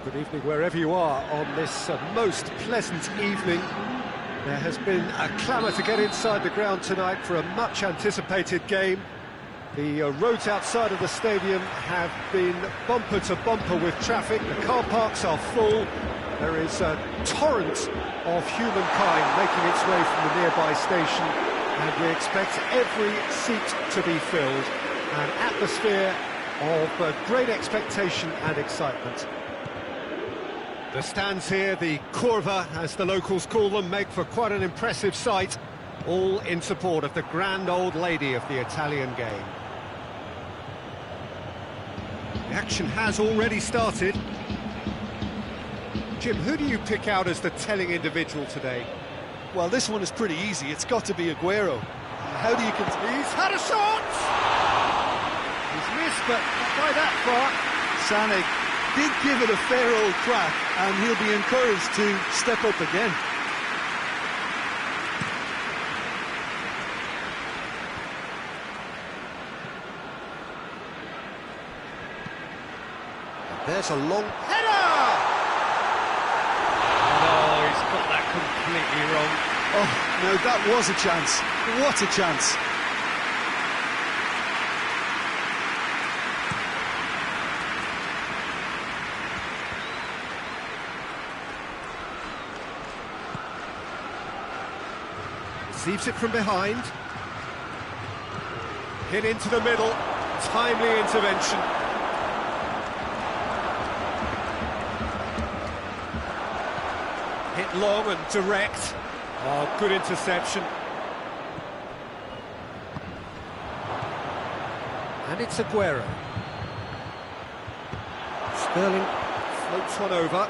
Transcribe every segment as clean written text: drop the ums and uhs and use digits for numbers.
Good evening wherever you are on this most pleasant evening. There has been a clamour to get inside the ground tonight for a much-anticipated game. The roads outside of the stadium have been bumper to bumper with traffic. The car parks are full. There is a torrent of humankind making its way from the nearby station, and we expect every seat to be filled. An atmosphere of great expectation and excitement. The stands here, the curva, as the locals call them, make for quite an impressive sight, all in support of the grand old lady of the Italian game. The action has already started. Jim, who do you pick out as the telling individual today? Well, this one is pretty easy. It's got to be Aguero. How do you... He's had a shot! He's missed, but not by that far. Sané did give it a fair old crack, and he'll be encouraged to step up again. There's a long header! No, he's got that completely wrong. Oh, no, that was a chance. What a chance. Receives it from behind. Hit into the middle. Timely intervention. Hit long and direct. Oh, good interception. And it's Aguero. Sterling floats one over.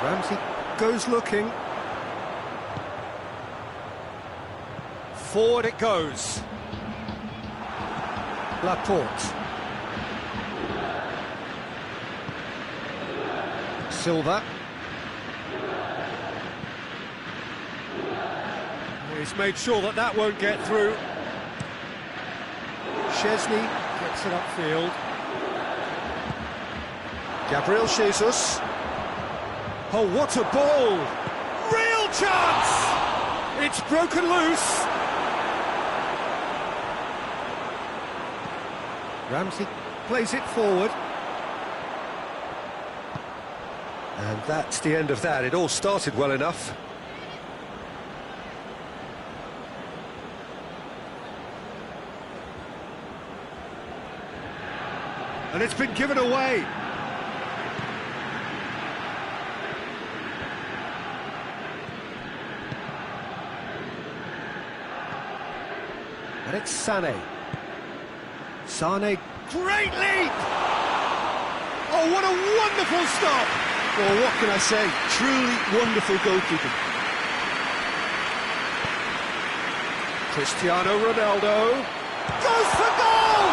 Ramsey goes looking. Forward it goes. Laporte. Silva. He's made sure that that won't get through. Chesney gets it upfield. Gabriel Jesus. Oh, what a ball! Real chance! It's broken loose. Ramsey plays it forward. And that's the end of that. It all started well enough. And it's been given away. And it's Sané. Great leap! Oh, what a wonderful stop! Well, what can I say? Truly wonderful goalkeeping. Cristiano Ronaldo goes for goal!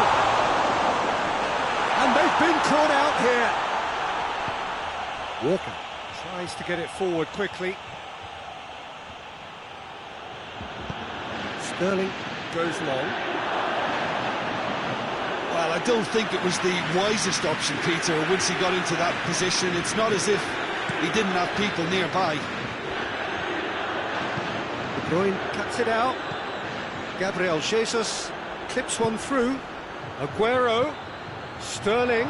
And they've been caught out here. Walker tries to get it forward quickly. Sterling goes long. Well, I don't think it was the wisest option, Peter, once he got into that position. It's not as if he didn't have people nearby. De Bruyne cuts it out. Gabriel Jesus clips one through. Aguero. Sterling.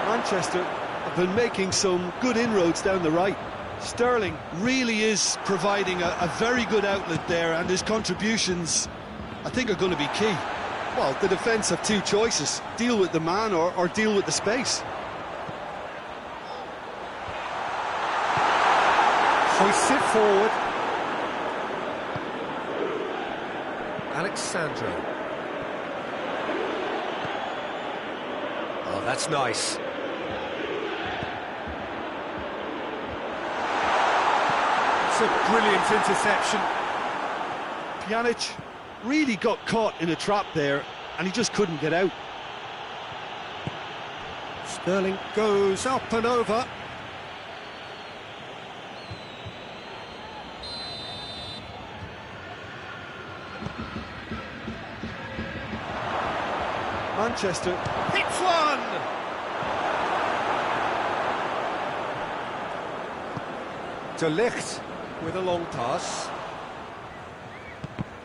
Manchester have been making some good inroads down the right. Sterling really is providing a very good outlet there, and his contributions, I think, are going to be key. Well, the defence have two choices: deal with the man or deal with the space. Hoists it forward. Alexandro. Oh, that's nice. It's a brilliant interception. Pjanic really got caught in a trap there, and he just couldn't get out. Sterling goes up and over. Manchester. Hits one! De Ligt with a long pass.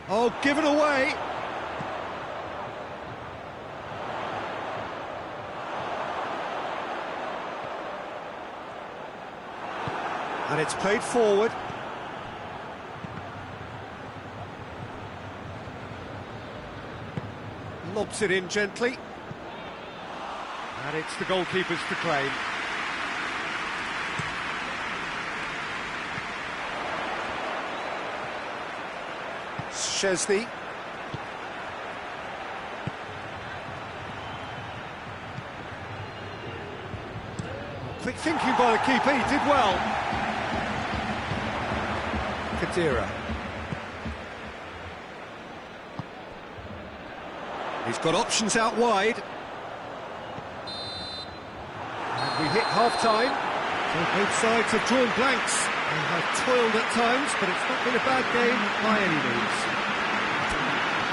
Oh, given away! And it's played forward. Lobs it in gently. And it's the goalkeeper's to claim. Szczesny. Quick thinking by the keeper, he did well. Kadira. He's got options out wide. And we hit half-time. So both sides have drawn blanks. They have toiled at times, but it's not been a bad game by any means.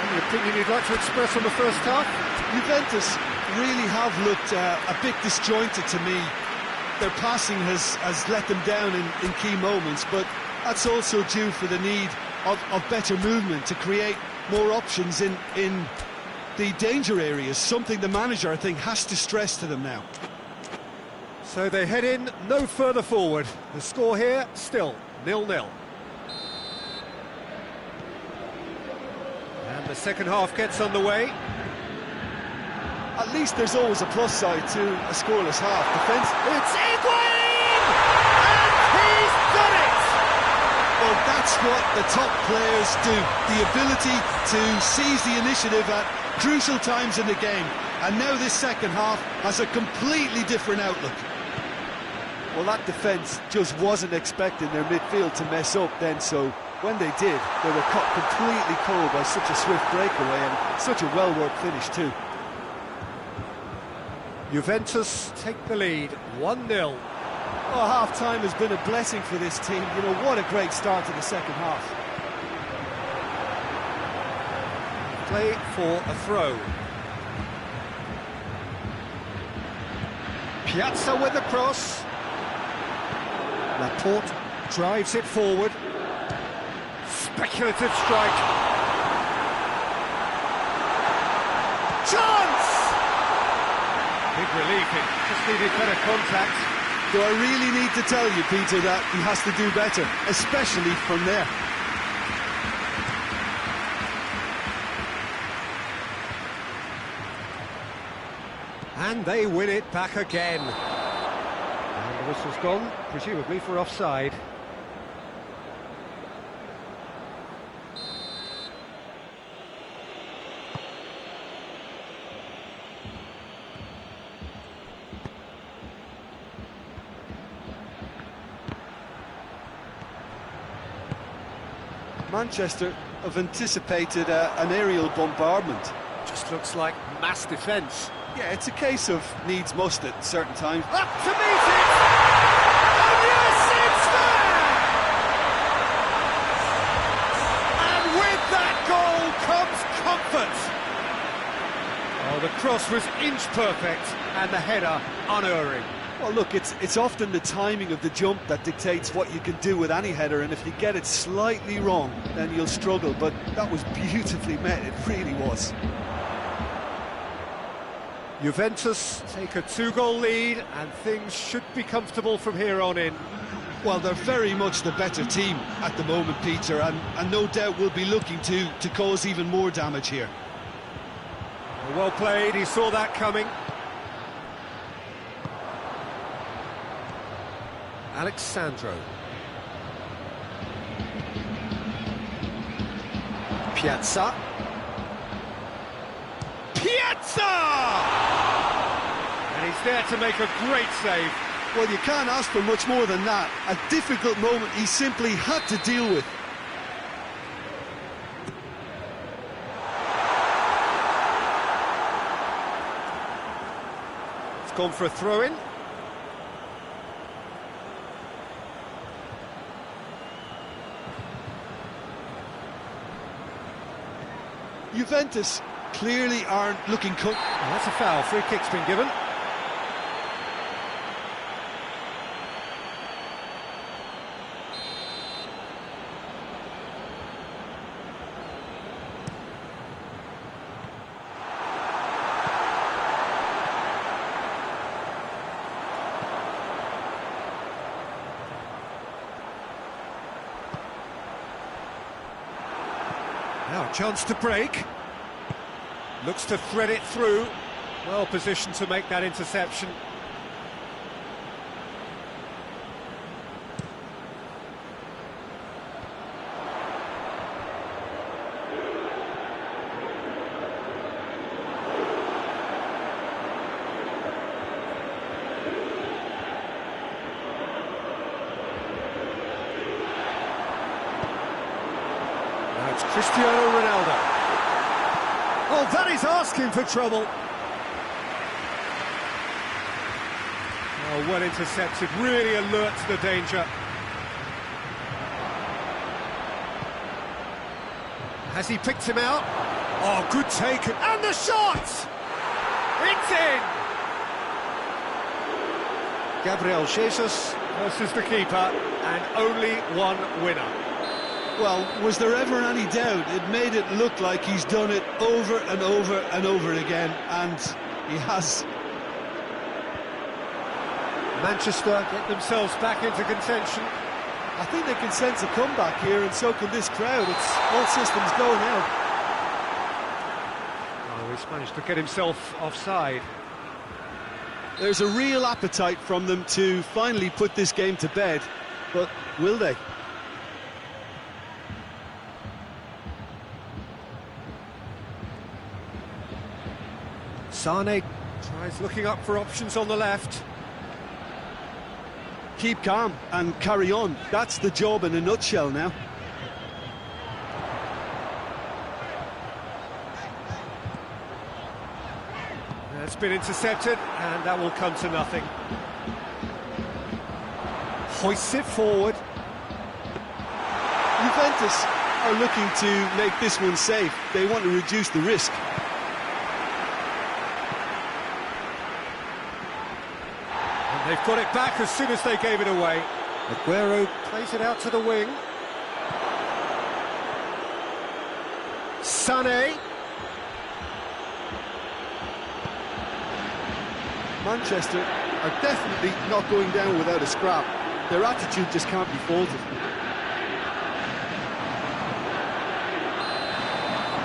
Any opinion you'd like to express on the first half? Juventus really have looked a bit disjointed to me. Their passing has let them down in key moments, but that's also due for the need of better movement to create more options in the danger areas, something the manager, I think, has to stress to them now. So they head in no further forward. The score here, still 0-0. And the second half gets underway. At least there's always a plus side to a scoreless half. Defence. It's Higuain! And he's done it! Well, that's what the top players do. The ability to seize the initiative at crucial times in the game. And now this second half has a completely different outlook. Well, that defence just wasn't expecting their midfield to mess up then, so when they did, they were caught completely cold by such a swift breakaway and such a well-worked finish too. Juventus take the lead, 1-0. Oh, half-time has been a blessing for this team. You know, what a great start to the second half. Play for a throw. Piazza with the cross. Laporte drives it forward. Speculative strike. Chance! Big relief, it just needed better contact. Do I really need to tell you, Peter, that he has to do better, especially from there? And they win it back again. And the whistle's gone, presumably for offside. Manchester have anticipated an aerial bombardment. Just looks like mass defence. Yeah, it's a case of needs must at certain times. Up to meet it! And yes, it's there! And with that goal comes comfort. Oh, the cross was inch perfect and the header unerring. Well, look, it's often the timing of the jump that dictates what you can do with any header, and if you get it slightly wrong, then you'll struggle, but that was beautifully met, it really was. Juventus take a 2-goal lead, and things should be comfortable from here on in. Well, they're very much the better team at the moment, Peter, and no doubt will be looking to cause even more damage here. Well played, he saw that coming. Alexandro. Piazza. Piazza! And he's there to make a great save. Well, you can't ask for much more than that. A difficult moment he simply had to deal with. It's gone for a throw-in. Juventus clearly aren't looking... Well, that's a foul. Free kick's been given. Now, chance to break. Looks to thread it through. Well positioned to make that interception. Now it's Cristiano Ronaldo. Oh, that is asking for trouble. Oh, well intercepted, really alert to the danger. Has he picked him out? Oh, good take, and the shot! It's in! Gabriel Jesus versus the keeper, and only one winner. Well, was there ever any doubt? It made it look like he's done it over and over and over again, and he has. Manchester get themselves back into contention. I think they can sense a comeback here, and so can this crowd. It's all systems go now. Oh, he's managed to get himself offside. There's a real appetite from them to finally put this game to bed, but will they? Sane tries looking up for options on the left. Keep calm and carry on. That's the job in a nutshell now. It's been intercepted, and that will come to nothing. Hoists it forward. Juventus are looking to make this one safe. They want to reduce the risk. And they've got it back as soon as they gave it away. Aguero plays it out to the wing. Sané. Manchester are definitely not going down without a scrap. Their attitude just can't be faulted.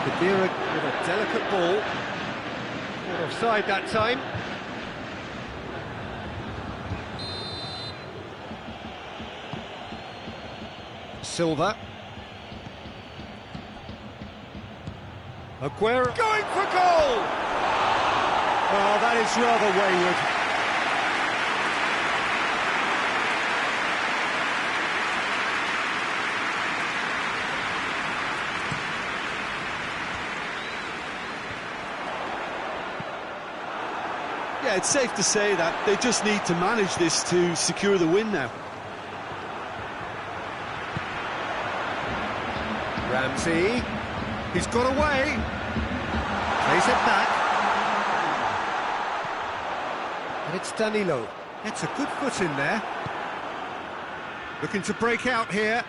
Kadira with a delicate ball. Not offside that time. Silva. Aguero going for goal! Oh, that is rather wayward. Yeah, it's safe to say that they just need to manage this to secure the win now. Ramsey, he's got away. Plays it back. And it's Danilo. It's a good foot in there. Looking to break out here.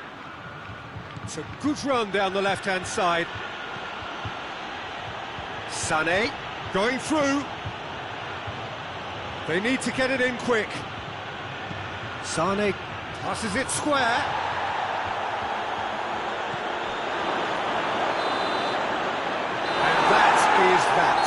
It's a good run down the left-hand side. Sané going through. They need to get it in quick. Sané passes it square. And that is that.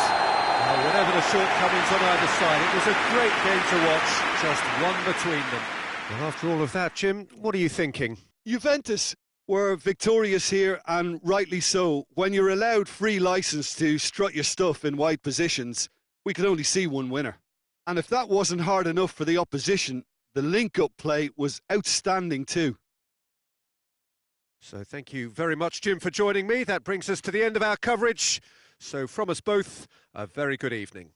Now, whatever the shortcomings on either side, it was a great game to watch, just one between them. Well, after all of that, Jim, what are you thinking? Juventus were victorious here, and rightly so. When you're allowed free licence to strut your stuff in wide positions, we could only see one winner. And if that wasn't hard enough for the opposition, the link-up play was outstanding too. So thank you very much, Jim, for joining me. That brings us to the end of our coverage. So from us both, a very good evening.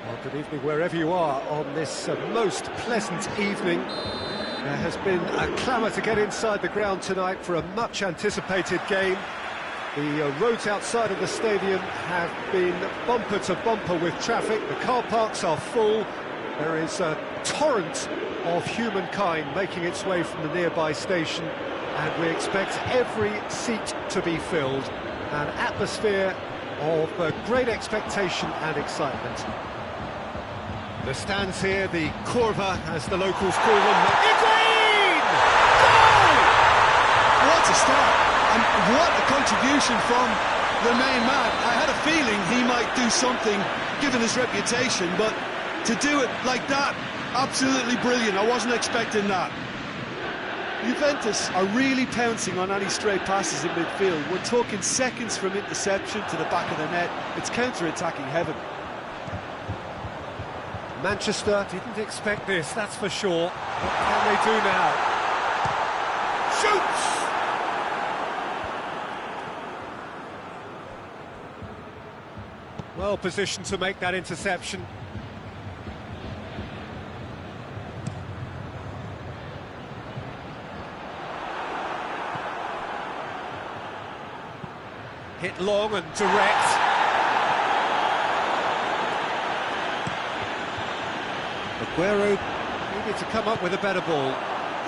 Well, good evening wherever you are on this most pleasant evening. There has been a clamour to get inside the ground tonight for a much-anticipated game. The roads outside of the stadium have been bumper to bumper with traffic. The car parks are full. There is a torrent of humankind making its way from the nearby station, and we expect every seat to be filled. An atmosphere of great expectation and excitement. The stands here, the Curva, as the locals call them. Higuain! Goal! What a start, and what a contribution from the main man. I had a feeling he might do something, given his reputation, but to do it like that, absolutely brilliant. I wasn't expecting that. Juventus are really pouncing on any stray passes in midfield. We're talking seconds from interception to the back of the net. It's counter-attacking heaven. Manchester didn't expect this, that's for sure. What can they do now? Shoots! Well positioned to make that interception. Hit long and direct. Aguero needed to come up with a better ball.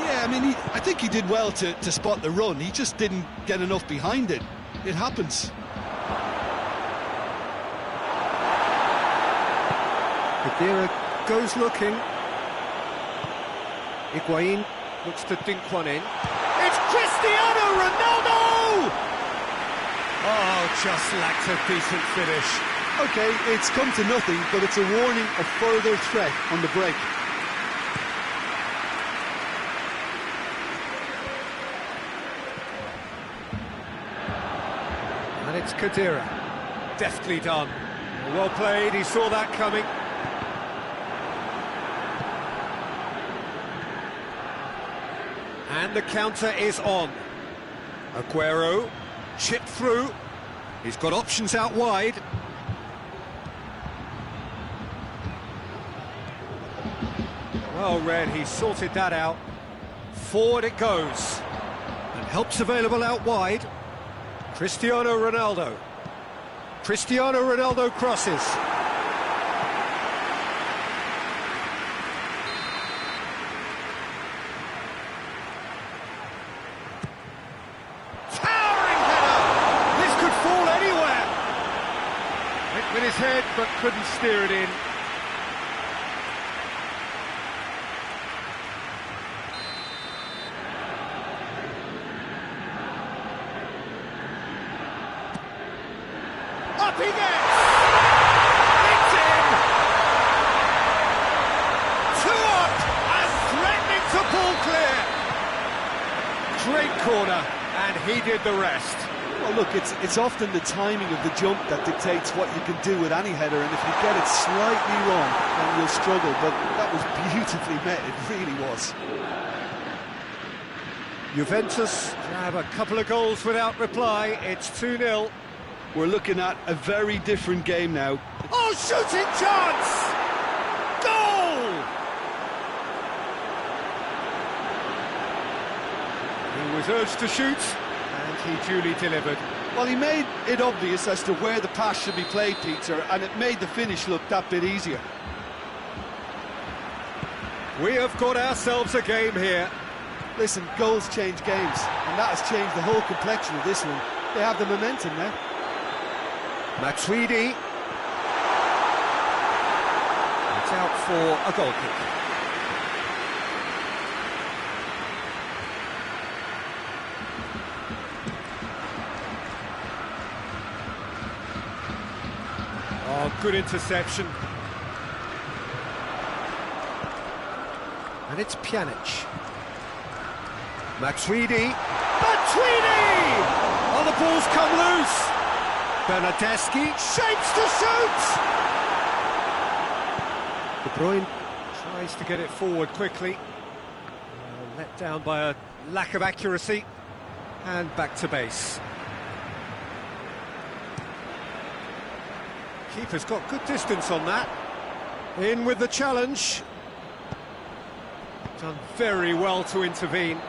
Yeah, I mean, I think he did well to spot the run. He just didn't get enough behind it. It happens. Khedira goes looking. Higuain looks to dink one in. It's Cristiano Ronaldo! Oh, just lacked a decent finish. OK, it's come to nothing, but it's a warning of further threat on the break. And it's Khedira. Deftly done. Well played, he saw that coming. And the counter is on. Aguero, chipped through. He's got options out wide. Well read, he sorted that out. Forward it goes. And help's available out wide. Cristiano Ronaldo. Cristiano Ronaldo crosses. Towering header! This could fall anywhere! Went with his head, but couldn't steer it in. Up he gets! It's in! 2 up and threatening to pull clear. Great corner, and he did the rest. Well, look, it's often the timing of the jump that dictates what you can do with any header, and if you get it slightly wrong, then you'll struggle, but that was beautifully met, it really was. Juventus have a couple of goals without reply. It's 2-0. We're looking at a very different game now. Oh, shooting chance! Goal! He was urged to shoot, and he duly delivered. Well, he made it obvious as to where the pass should be played, Peter, and it made the finish look that bit easier. We have got ourselves a game here. Listen, goals change games, and that has changed the whole complexion of this one. They have the momentum now. Matuidi. It's out for a goal kick. Oh, good interception. And it's Pjanic. Matuidi. Matuidi! Oh, the ball's come loose. Bernardeschi shapes to shoot! De Bruyne tries to get it forward quickly. Let down by a lack of accuracy. And back to base. Keeper's got good distance on that. In with the challenge. Done very well to intervene.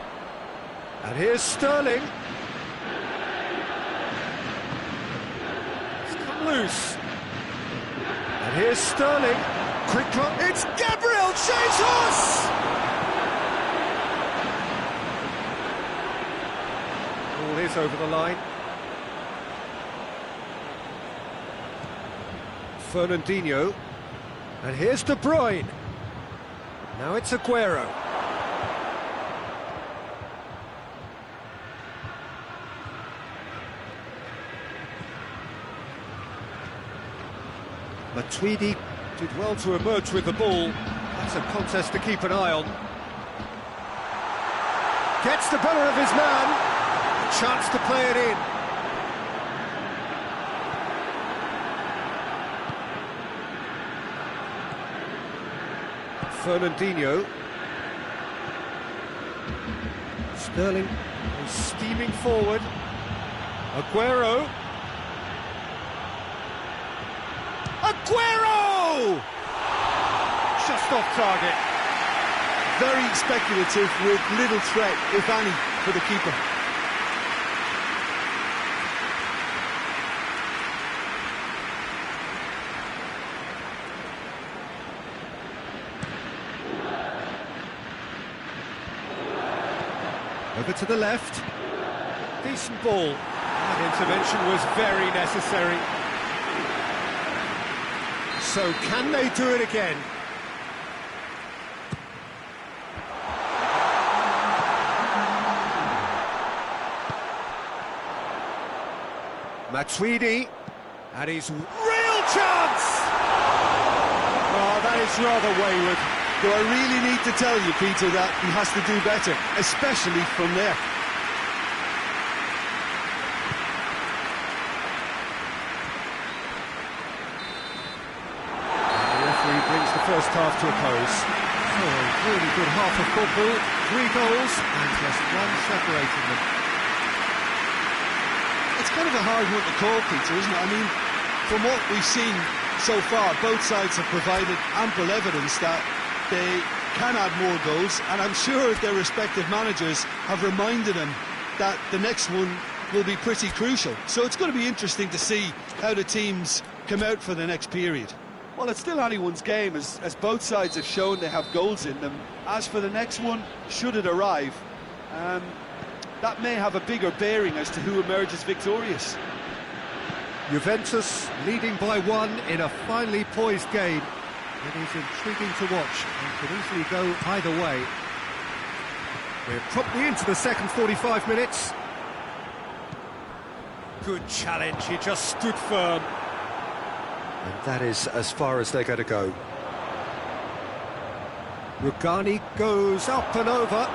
And here's Sterling. It's come loose. And here's Sterling. Quick clock. It's Gabriel Jesus! Ball is over the line. Fernandinho. And here's De Bruyne. Now it's Aguero. Matuidi did well to emerge with the ball. That's a contest to keep an eye on. Gets the better of his man. A chance to play it in. Fernandinho. Sterling is steaming forward. Aguero. Aguero! Just off target. Very speculative with little threat, if any, for the keeper. Over to the left. Decent ball. That intervention was very necessary. So can they do it again? Matuidi. And his real chance! Oh, that is rather wayward. Do I really need to tell you, Peter, that he has to do better, especially from there? The referee brings the first half to a close. Oh, a really good half of football. 3 goals and just one separating them. It's kind of a hard one to call, Peter, isn't it? I mean, from what we've seen so far, both sides have provided ample evidence that they can add more goals, and I'm sure their respective managers have reminded them that the next one will be pretty crucial. So it's going to be interesting to see how the teams come out for the next period. Well, it's still anyone's game, as both sides have shown they have goals in them. As for the next one, should it arrive, that may have a bigger bearing as to who emerges victorious. Juventus leading by 1 in a finely poised game. It is intriguing to watch and could easily go either way. We're promptly into the second 45 minutes. Good challenge, he just stood firm. And that is as far as they're going to go. Rugani goes up and over.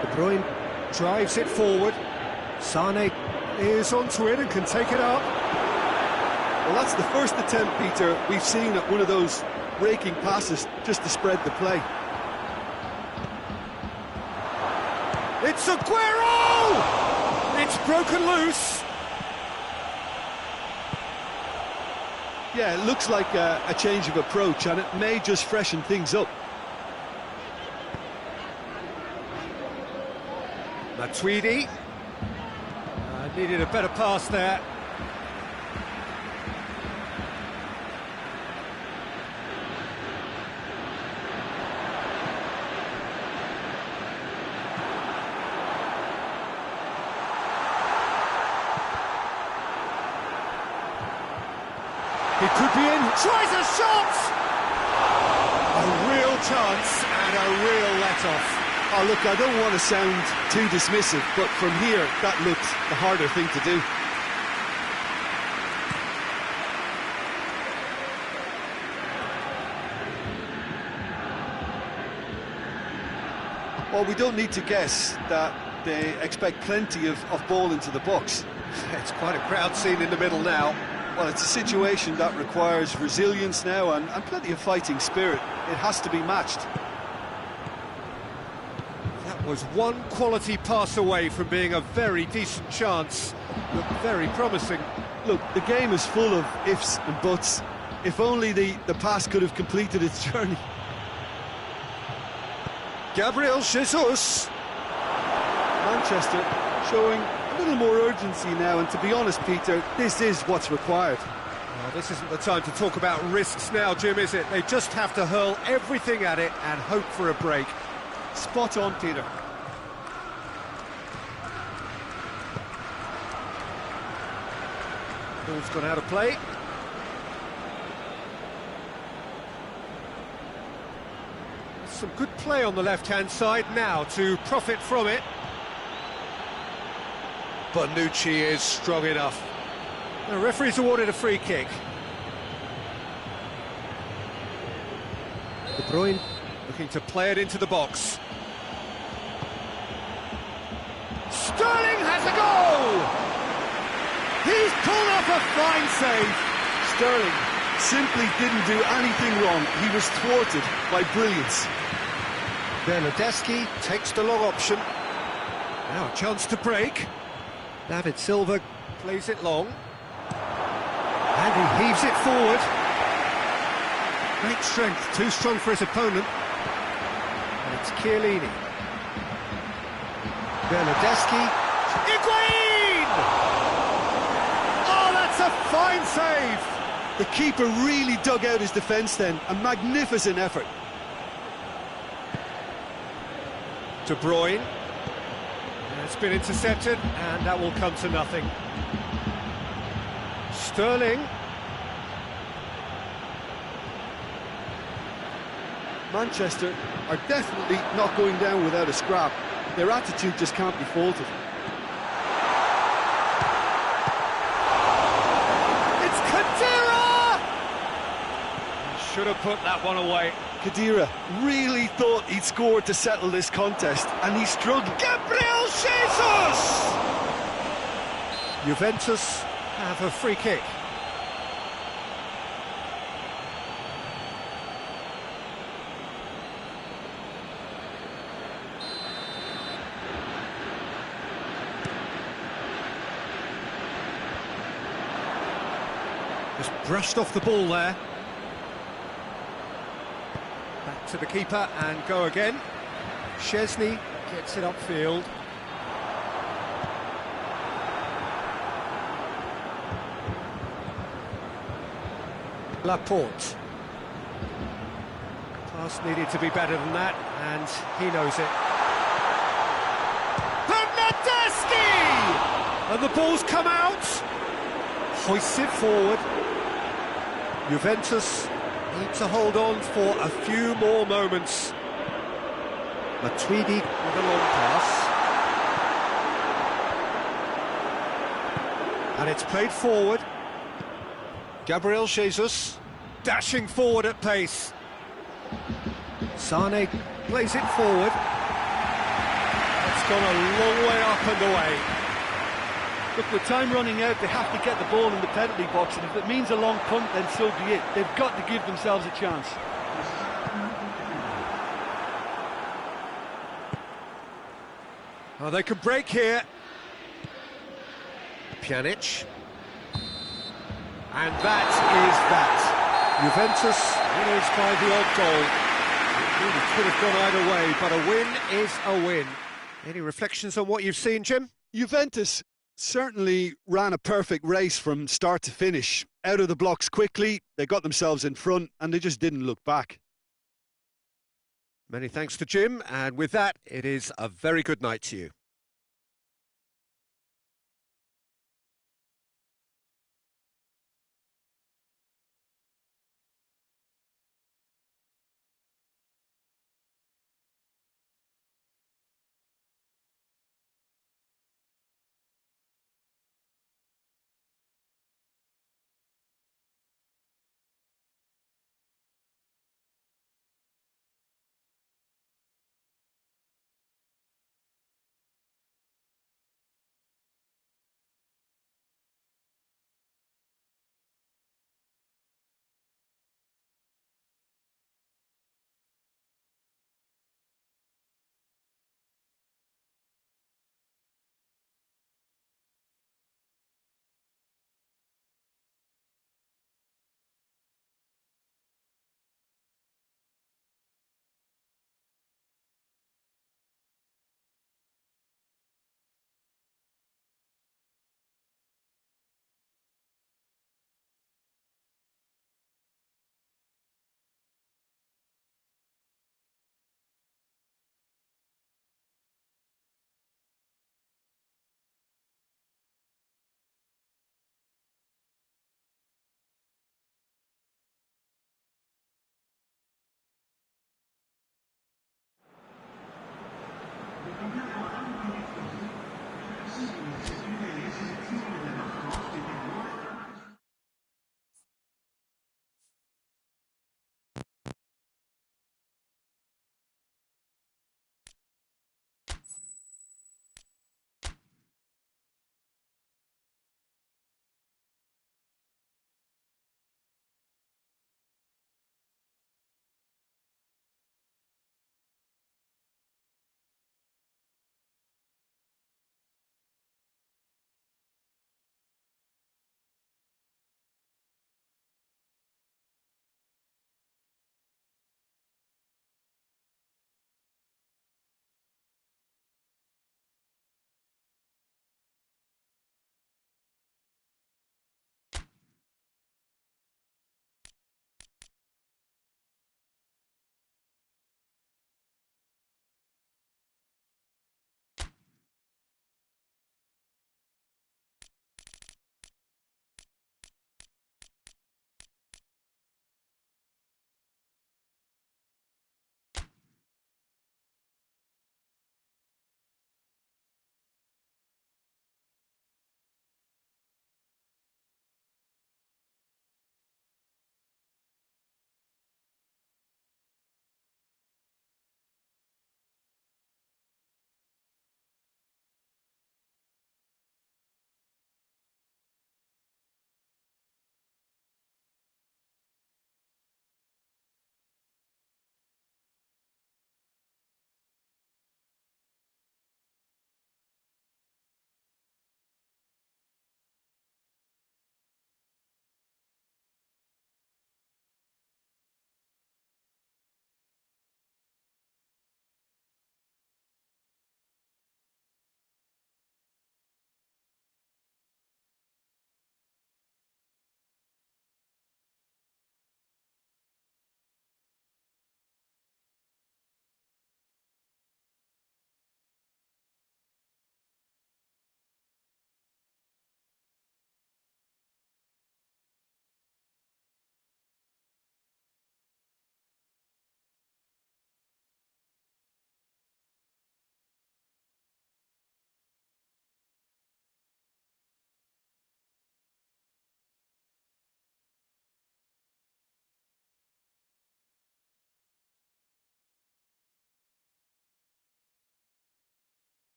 De Bruyne drives it forward. Sane is onto it and can take it up. Well, that's the first attempt, Peter, we've seen at one of those raking passes just to spread the play. It's Aguero! It's broken loose. Yeah, it looks like a change of approach, and it may just freshen things up. Matuidi. Needed a better pass there. He could be in, tries a shot! A real chance and a real let-off. Oh, look, I don't want to sound too dismissive, but from here, that looked the harder thing to do. Well, we don't need to guess that they expect plenty of ball into the box. It's quite a crowd scene in the middle now. Well, it's a situation that requires resilience now and plenty of fighting spirit. It has to be matched. Was one quality pass away from being a very decent chance. Looked very promising. Look, the game is full of ifs and buts. If only the pass could have completed its journey. Gabriel Jesus. Manchester showing a little more urgency now, and to be honest, Peter, this is what's required. Well, this isn't the time to talk about risks now, Jim, is it? They just have to hurl everything at it and hope for a break. Spot on, Peter. Ball's gone out of play. Some good play on the left-hand side now to profit from it. Bonucci is strong enough. The referee's awarded a free kick. De Bruyne looking to play it into the box. Sterling has a goal! He's pulled off a fine save. Sterling simply didn't do anything wrong. He was thwarted by brilliance. Bernardeschi takes the long option. Now a chance to break. David Silva plays it long. And he heaves it forward. Great strength, too strong for his opponent. And it's Chiellini. Bernardeschi. Higuain! Oh, that's a fine save! The keeper really dug out his defence then. A magnificent effort. De Bruyne. It's been intercepted, and that will come to nothing. Sterling. Manchester are definitely not going down without a scrap. Their attitude just can't be faulted. It's Khedira! He should have put that one away. Khedira really thought he'd scored to settle this contest, and he struggled. Gabriel Jesus! Juventus have a free kick. Just brushed off the ball there. Back to the keeper and go again. Szczesny gets it upfield. Laporte. Pass needed to be better than that, and he knows it. Bernardeschi! And the ball's come out. Hoists it forward. Juventus need to hold on for a few more moments. Matuidi with a long pass. And it's played forward. Gabriel Jesus dashing forward at pace. Sane plays it forward. It's gone a long way up and away. Look, with time running out, they have to get the ball in the penalty box, and if it means a long punt, then so be it. They've got to give themselves a chance. Oh, they can break here. Pjanic. And that is that. Juventus winners by the odd goal. It really could have gone either way, but a win is a win. Any reflections on what you've seen, Jim? Juventus certainly ran a perfect race from start to finish. Out of the blocks quickly, they got themselves in front, and they just didn't look back. Many thanks to Jim, and with that, it is a very good night to you.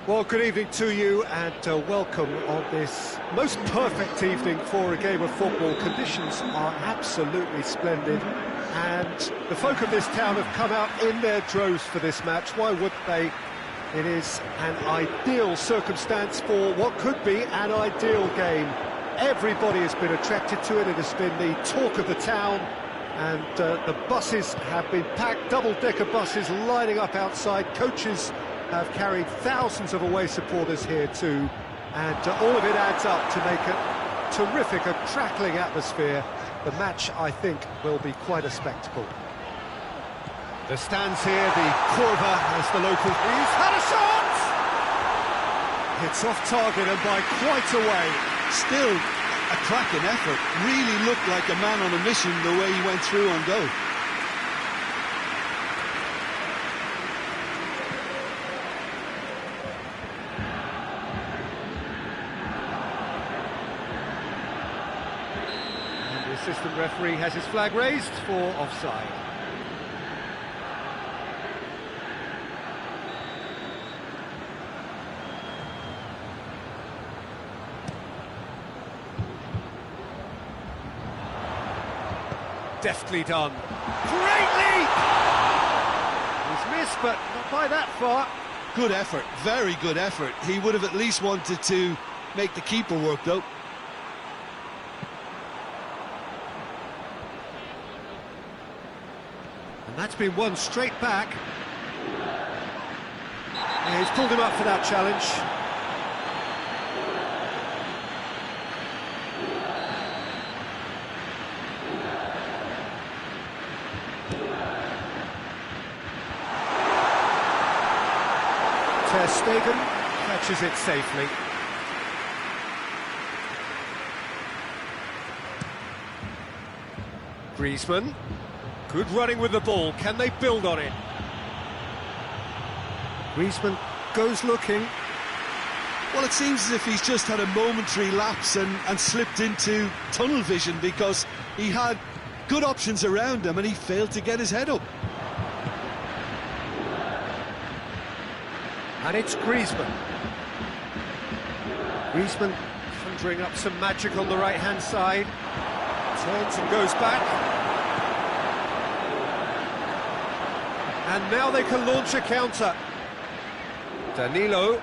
Well, good evening to you and welcome on this most perfect evening for a game of football. Conditions are absolutely splendid and the folk of this town have come out in their droves for this match. Why wouldn't they? It is an ideal circumstance for what could be an ideal game. Everybody has been attracted to it. It has been the talk of the town, and the buses have been packed, double-decker buses lining up outside. Coaches have carried thousands of away supporters here too, and all of it adds up to make a terrific, a crackling atmosphere. The match, I think, will be quite a spectacle. The stands here, the Curva, as the local... He's had a shot! It's off target and by quite a way. Still a cracking effort. Really looked like a man on a mission the way he went through on goal. And the assistant referee has his flag raised for offside. Deftly done. Great leap! He's missed, but not by that far. Good effort, very good effort. He would have at least wanted to make the keeper work, though. And that's been won straight back. Yeah, he's pulled him up for that challenge. Ter Stegen catches it safely. Griezmann, good running with the ball. Can they build on it? Griezmann goes looking. Well, it seems as if he's just had a momentary lapse and slipped into tunnel vision, because he had good options around him and he failed to get his head up. And it's Griezmann. Griezmann conjuring up some magic on the right-hand side. Turns and goes back. And now they can launch a counter. Danilo.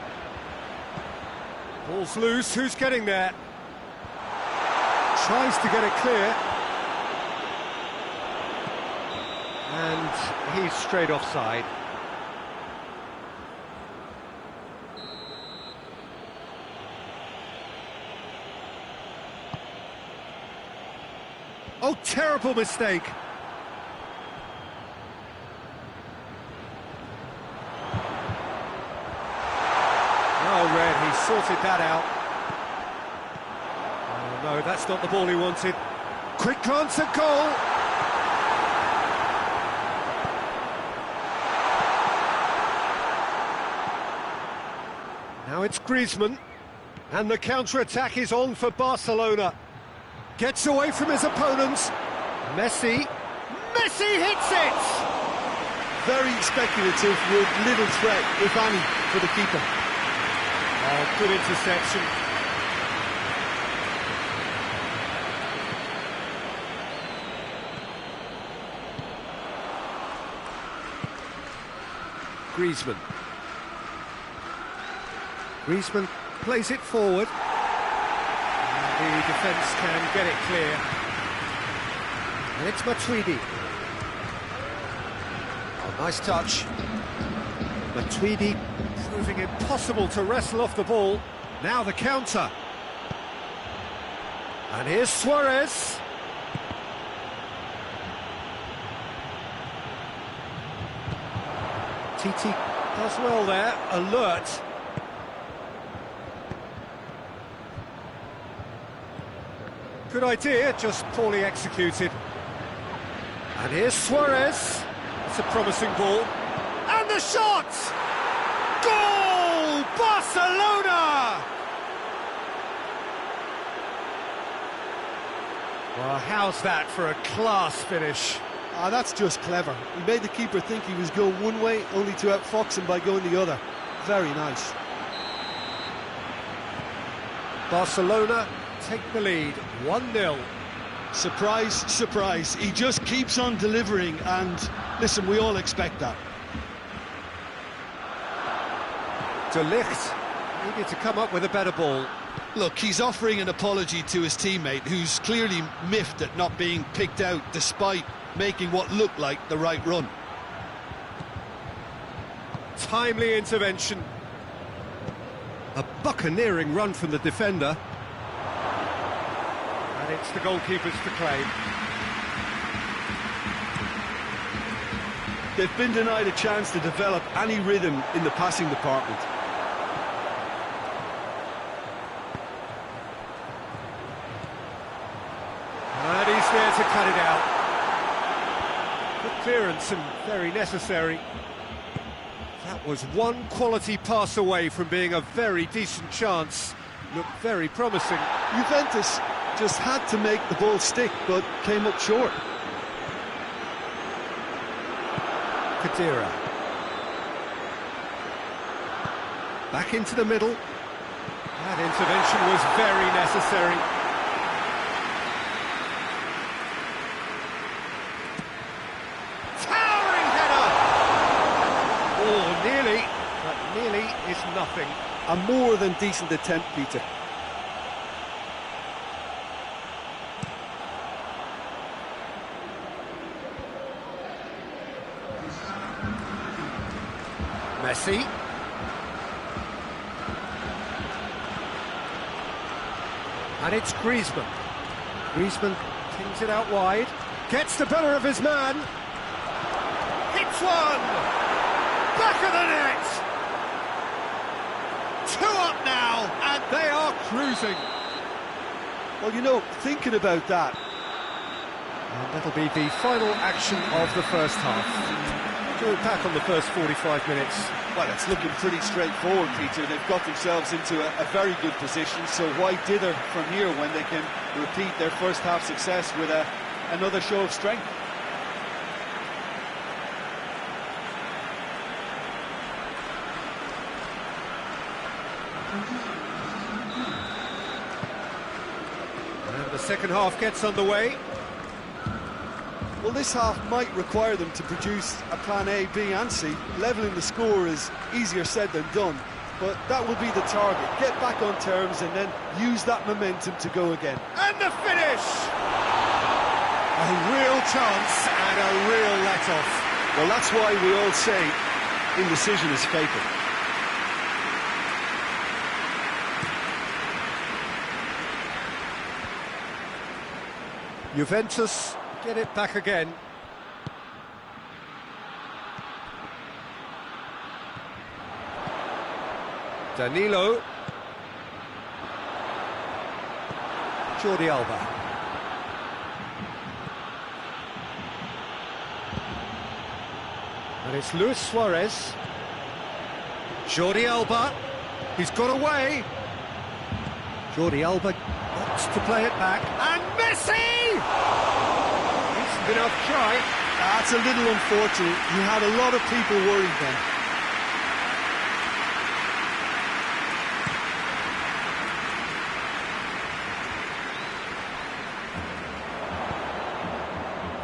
Ball's loose, who's getting there? Tries to get it clear. And he's straight offside. Oh, terrible mistake. Oh, Red, he sorted that out. Oh, no, that's not the ball he wanted. Quick glance at goal. Now it's Griezmann. And the counter-attack is on for Barcelona. Gets away from his opponents. Messi hits it! Very speculative with little threat, if any, for the keeper. Oh, good interception. Griezmann plays it forward. The defence can get it clear. And it's Matuidi. Oh, nice touch. Matuidi proving impossible to wrestle off the ball. Now the counter. And here's Suarez. Titi does well there, alert. Good idea, just poorly executed. And here's Suarez. It's a promising ball. And the shot! Goal! Barcelona! Well, how's that for a class finish? Ah, that's just clever. He made the keeper think he was going one way, only to outfox him by going the other. Very nice. Barcelona take the lead, 1-0. Surprise, surprise. He just keeps on delivering, and listen, we all expect that. De Ligt needed to come up with a better ball. Look, he's offering an apology to his teammate, who's clearly miffed at not being picked out despite making what looked like the right run. Timely intervention. A buccaneering run from the defender. And it's the goalkeepers to claim. They've been denied a chance to develop any rhythm in the passing department. And he's there to cut it out. Good clearance and very necessary. That was one quality pass away from being a very decent chance. Looked very promising. Juventus just had to make the ball stick, but came up short. Khedira. Back into the middle. That intervention was very necessary. Towering header! Oh, nearly, but nearly is nothing. A more than decent attempt, Peter. Messi. And it's Griezmann. Griezmann pings it out wide. Gets the better of his man. Hits one! Back of the net! 2 up now, and they are cruising. Well, you know, thinking about that. And that'll be the final action of the first half. Go back on the first 45 minutes. Well, it's looking pretty straightforward, Peter. They've got themselves into a very good position, so why dither from here when they can repeat their first half success with another show of strength? And the second half gets underway. Well, this half might require them to produce a plan A, B and C. Levelling the score is easier said than done, but that will be the target. Get back on terms and then use that momentum to go again. And the finish! A real chance and a real let-off. Well, that's why we all say indecision is fatal. Juventus get it back again. Danilo. Jordi Alba. And it's Luis Suarez. Jordi Alba. He's got away. Jordi Alba wants to play it back. And Messi! Decent enough try. That's a little unfortunate. You had a lot of people worried then.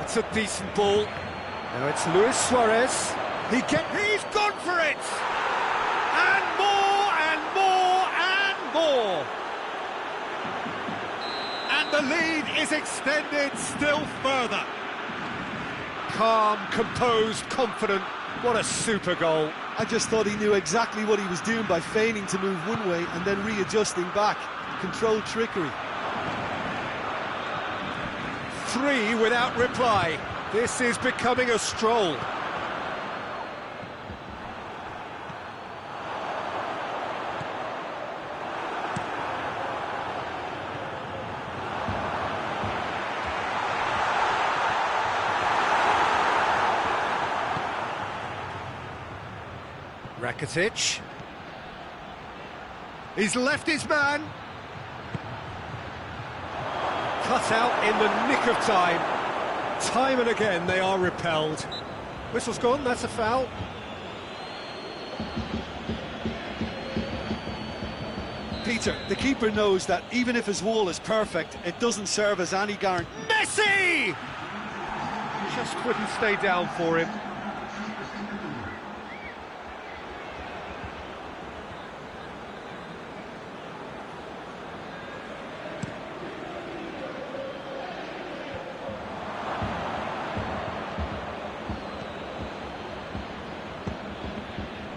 That's a decent ball. Now it's Luis Suarez. He's gone for it! And more, and more, and more! And the lead is extended still further. Calm, composed, confident. What a super goal. I just thought he knew exactly what he was doing by feigning to move one way and then readjusting back. Controlled trickery. 3 without reply. This is becoming a stroll. Rakitic. He's left his man. Cut out in the nick of time. Time and again they are repelled. Whistle's gone, that's a foul. Peter, the keeper knows that even if his wall is perfect, it doesn't serve as any guarantee. Messi! Just couldn't stay down for him.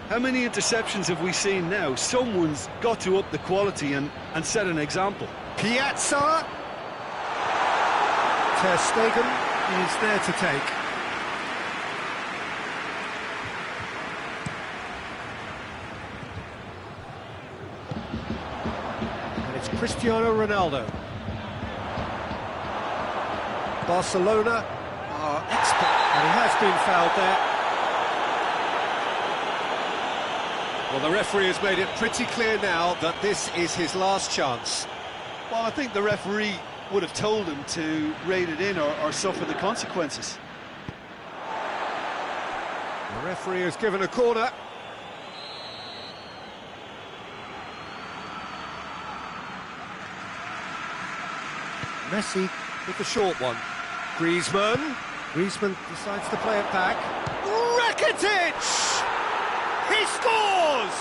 How many interceptions have we seen now? Someone's got to up the quality and set an example. Piazza! Ter Stegen is there to take. And it's Cristiano Ronaldo. Barcelona are expert, and he has been fouled there. Well, the referee has made it pretty clear now that this is his last chance. Well, I think the referee would have told him to rate it in or suffer the consequences. The referee has given a corner. Messi with the short one. Griezmann decides to play it back. Rakitic! He scores!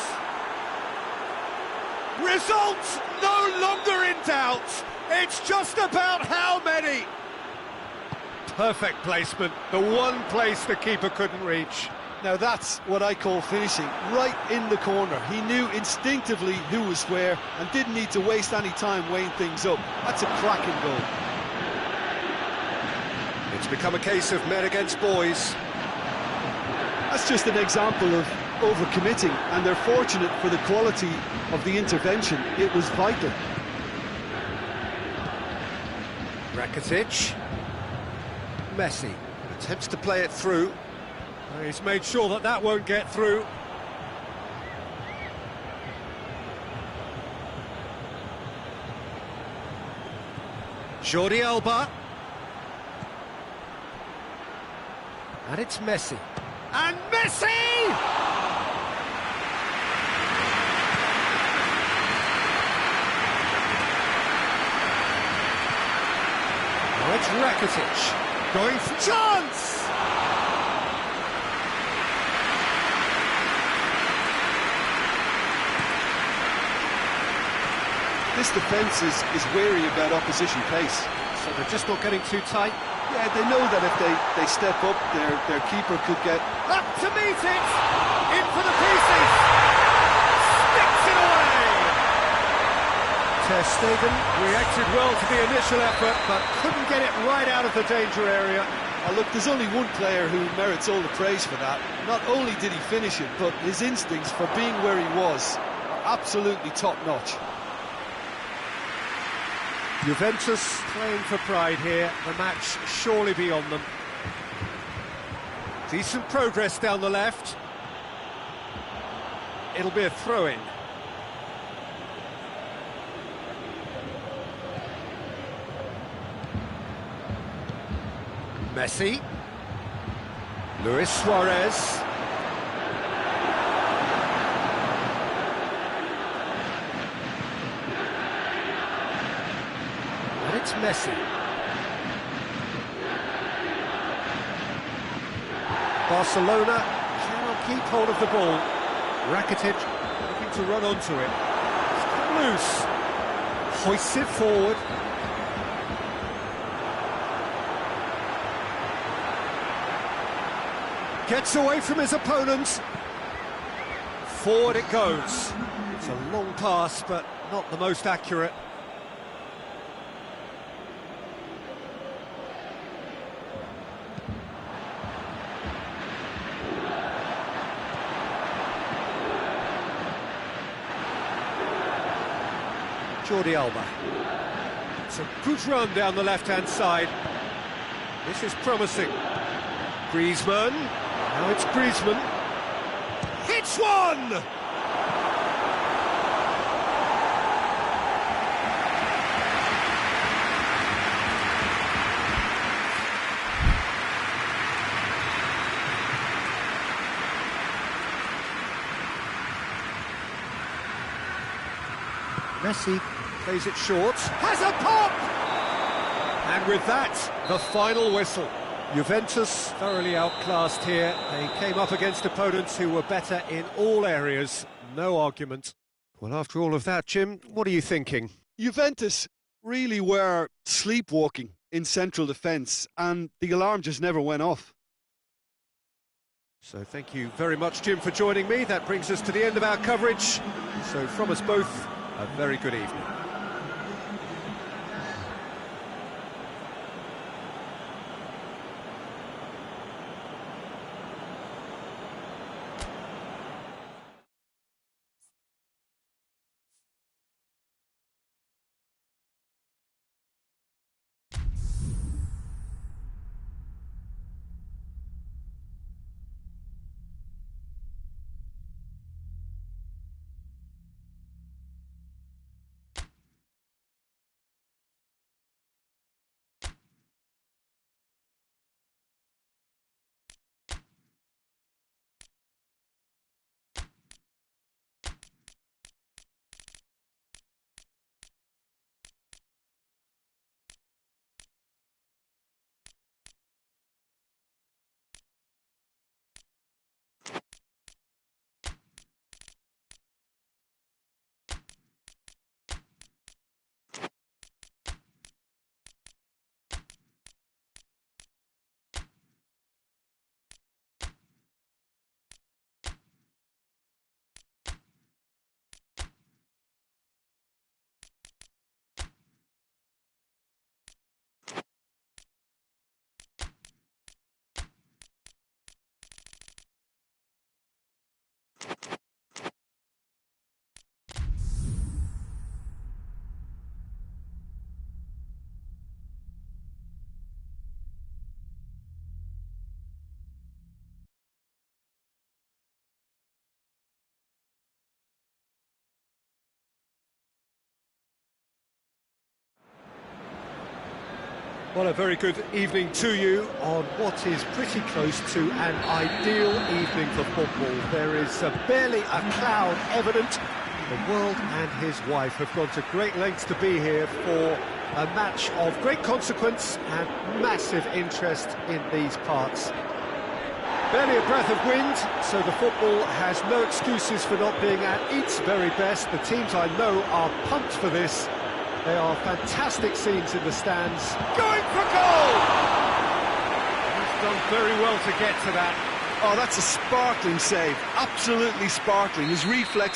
Results no longer in doubt. It's just about how many. Perfect placement, the one place the keeper couldn't reach. Now that's what I call finishing, right in the corner. He knew instinctively who was where and didn't need to waste any time weighing things up. That's a cracking goal. It's become a case of men against boys. That's just an example of overcommitting, and they're fortunate for the quality of the intervention. It was vital. Rakitic. Messi attempts to play it through. He's made sure that that won't get through. Jordi Alba. And it's Messi. And Messi! Now it's Rakitic, going for chance! This defence is wary about opposition pace. So they're just not getting too tight. Yeah, they know that if they step up, their keeper could get... Up to meet it! In for the pieces! Sticks it away! Ter Stegen reacted well to the initial effort, but couldn't get it right out of the danger area. Look, there's only one player who merits all the praise for that. Not only did he finish it, but his instincts for being where he was are absolutely top-notch. Juventus playing for pride here, the match surely beyond them. Decent progress down the left. It'll be a throw-in. Messi. Luis Suarez. And it's Messi. Barcelona cannot keep hold of the ball. Rakitic looking to run onto it. It's cut loose. Hoists it forward. Gets away from his opponent. Forward it goes. It's a long pass, but not the most accurate. Jordi Alba. It's a good run down the left-hand side. This is promising. Griezmann. Now it's Griezmann. Hits one! Messi plays it short, has a pop! And with that, the final whistle. Juventus thoroughly outclassed here. They came up against opponents who were better in all areas. No argument. Well, after all of that, Jim, what are you thinking? Juventus really were sleepwalking in central defence, and the alarm just never went off. So thank you very much, Jim, for joining me. That brings us to the end of our coverage. So from us both, a very good evening. Well, a very good evening to you on what is pretty close to an ideal evening for football. There is barely a cloud evident. The world and his wife have gone to great lengths to be here for a match of great consequence and massive interest in these parts. Barely a breath of wind, so the football has no excuses for not being at its very best. The teams I know are pumped for this. There are fantastic scenes in the stands. Going for goal! He's done very well to get to that. Oh, that's a sparkling save. Absolutely sparkling. His reflex